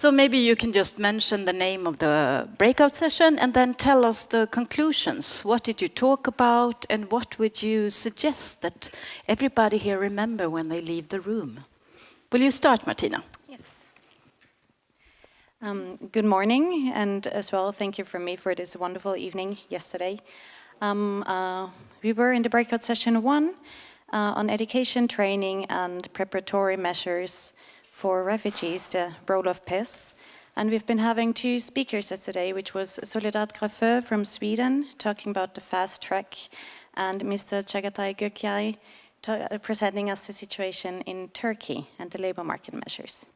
So maybe you can just mention the name of the breakout session and then tell us the conclusions. What did you talk about and what would you suggest that everybody here remember when they leave the room? Will you start, Martina? Yes. Good morning, and as well, thank you from me for this wonderful evening yesterday. We were in the breakout session 1 on education, training and preparatory measures for refugees, the role of WAPES. And we've been having 2 speakers yesterday, which was Soledad Grafö from Sweden, talking about the fast track, and Mr. Çağatay Gökyay presenting us the situation in Turkey and the labor market measures.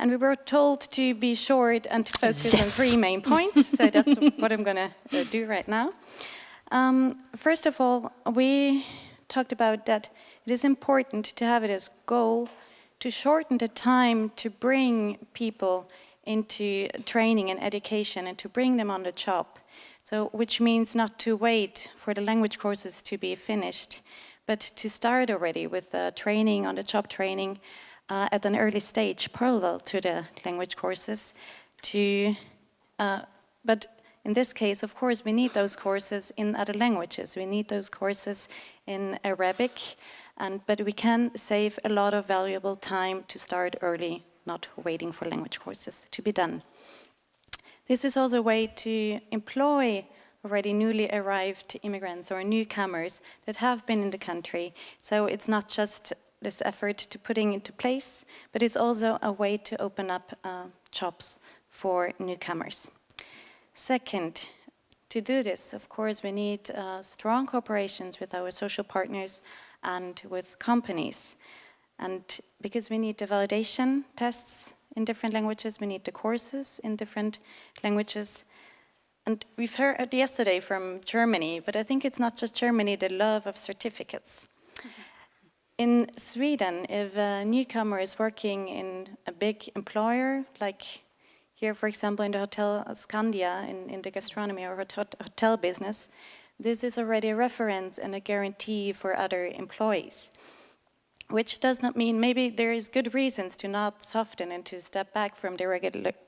And we were told to be short and to focus on 3 main points, so that's what I'm going to do right now. First of all, we talked about that it is important to have it as goal to shorten the time to bring people into training and education and to bring them on the job. So, which means not to wait for the language courses to be finished, but to start already with training, on the job training at an early stage, parallel to the language courses. But in this case, of course, we need those courses in other languages. We need those courses in Arabic, but we can save a lot of valuable time to start early, not waiting for language courses to be done. This is also a way to employ already newly arrived immigrants or newcomers that have been in the country. So it's not just this effort to putting into place, but it's also a way to open up jobs for newcomers. Second, to do this, of course, we need strong cooperations with our social partners and with companies. And because we need the validation tests in different languages, we need the courses in different languages. And we've heard yesterday from Germany, but I think it's not just Germany, the love of certificates. In Sweden, if a newcomer is working in a big employer, like here, for example, in the Hotel Scandia, in the gastronomy or hotel business, this is already a reference and a guarantee for other employees. Which does not mean, maybe there is good reasons to not soften and to step back from the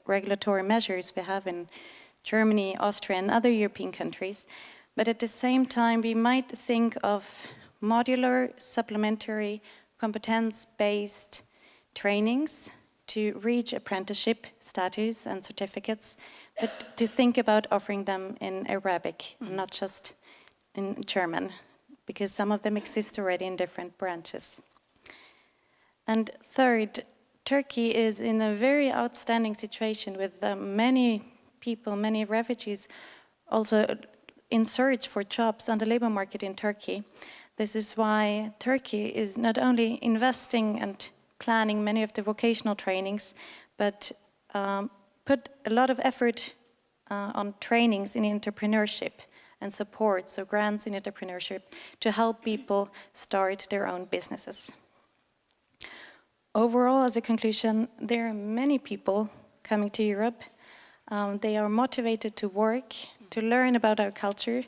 regulatory measures we have in Germany, Austria and other European countries. But at the same time, we might think of modular, supplementary, competence-based trainings to reach apprenticeship status and certificates, but to think about offering them in Arabic, not just in German, because some of them exist already in different branches. And third, Turkey is in a very outstanding situation with many people, many refugees also in search for jobs on the labor market in Turkey. This is why Turkey is not only investing and planning many of the vocational trainings, but put a lot of effort on trainings in entrepreneurship and support, so grants in entrepreneurship, to help people start their own businesses. Overall, as a conclusion, there are many people coming to Europe. They are motivated to work, to learn about our culture,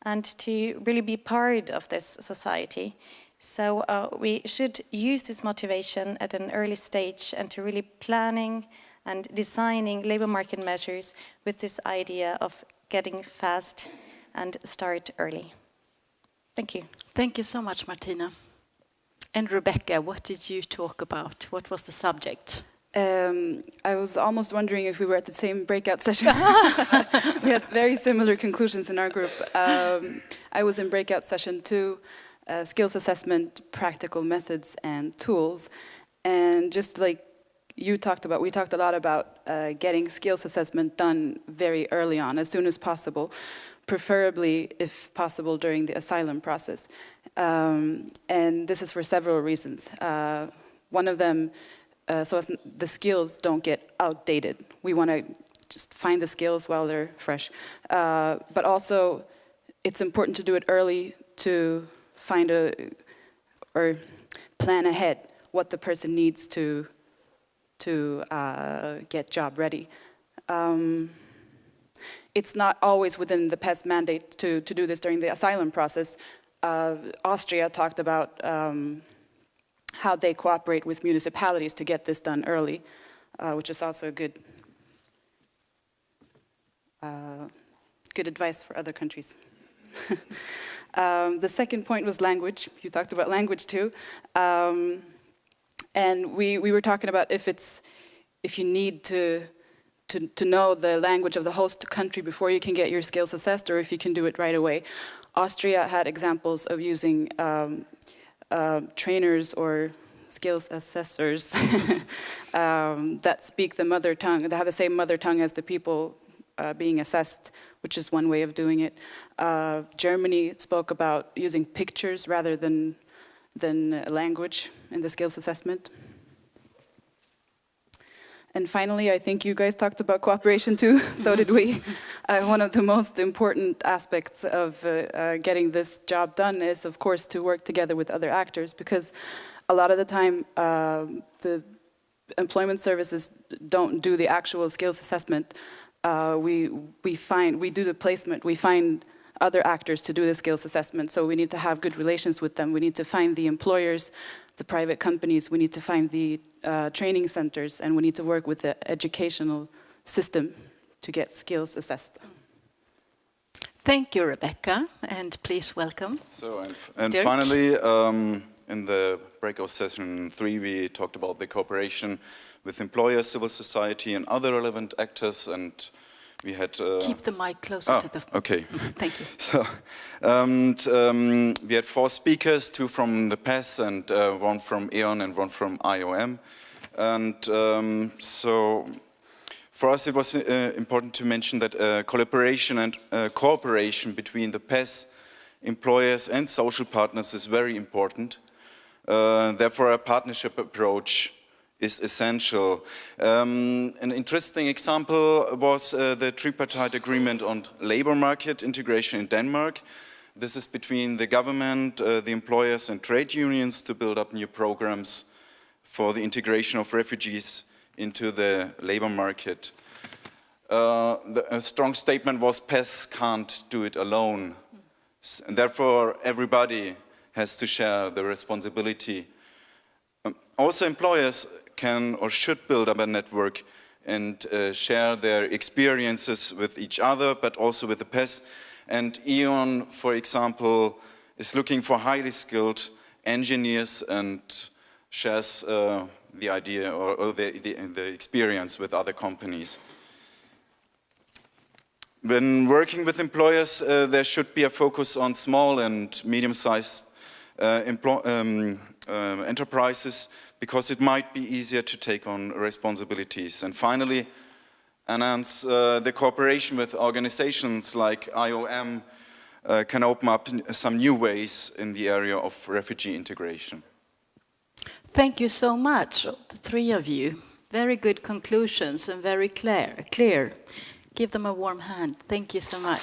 and to really be part of this society. So we should use this motivation at an early stage and to really planning and designing labor market measures with this idea of getting fast and start early. Thank you. Thank you so much, Martina. And Rebeccah, what did you talk about? What was the subject? I was almost wondering if we were at the same breakout session. We had very similar conclusions in our group. I was in breakout session 2, skills assessment, practical methods and tools. And just like you talked about, we talked a lot about getting skills assessment done very early on, as soon as possible, preferably, if possible, during the asylum process. And this is for several reasons. One of them, so as the skills don't get outdated. We want to just find the skills while they're fresh. But also, it's important to do it early to find or plan ahead what the person needs to get job ready. It's not always within the PES mandate to do this during the asylum process. Austria talked about how they cooperate with municipalities to get this done early. which is also a good advice for other countries. The second point was language. You talked about language too. And we were talking about if you need to know the language of the host country before you can get your skills assessed, or if you can do it right away. Austria had examples of using trainers or skills assessors that speak the mother tongue, that have the same mother tongue as the people being assessed, which is one way of doing it. Germany spoke about using pictures rather than language in the skills assessment. And finally, I think you guys talked about cooperation too, so did we. One of the most important aspects of getting this job done is, of course, to work together with other actors, because a lot of the time the employment services don't do the actual skills assessment. We do the placement, we find other actors to do the skills assessment, so we need to have good relations with them. We need to find the employers, the private companies, we need to find the training centers, and we need to work with the educational system to get skills assessed. Thank you, Rebeccah, and please welcome. So, and Dirk. finally, in the breakout session 3, we talked about the cooperation with employers, civil society, and other relevant actors, and we had... Keep the mic closer to the... Okay. Thank you. So, we had 4 speakers, 2 from the PES, and 1 from E.ON and 1 from IOM. And so, for us it was important to mention that collaboration and cooperation between the PES, employers and social partners is very important. Therefore, a partnership approach is essential. An interesting example was the tripartite agreement on labor market integration in Denmark. This is between the government, the employers and trade unions to build up new programs for the integration of refugees into the labor market. A strong statement was PES can't do it alone. And therefore, everybody has to share the responsibility. Also, employers can or should build up a network and share their experiences with each other, but also with the PES. And E.ON, for example, is looking for highly skilled engineers and shares the idea or the experience with other companies. When working with employers, there should be a focus on small and medium-sized enterprises, because it might be easier to take on responsibilities. And finally, enhance the cooperation with organizations like IOM can open up some new ways in the area of refugee integration. Thank you so much, the 3 of you. Very good conclusions and very clear. Give them a warm hand. Thank you so much.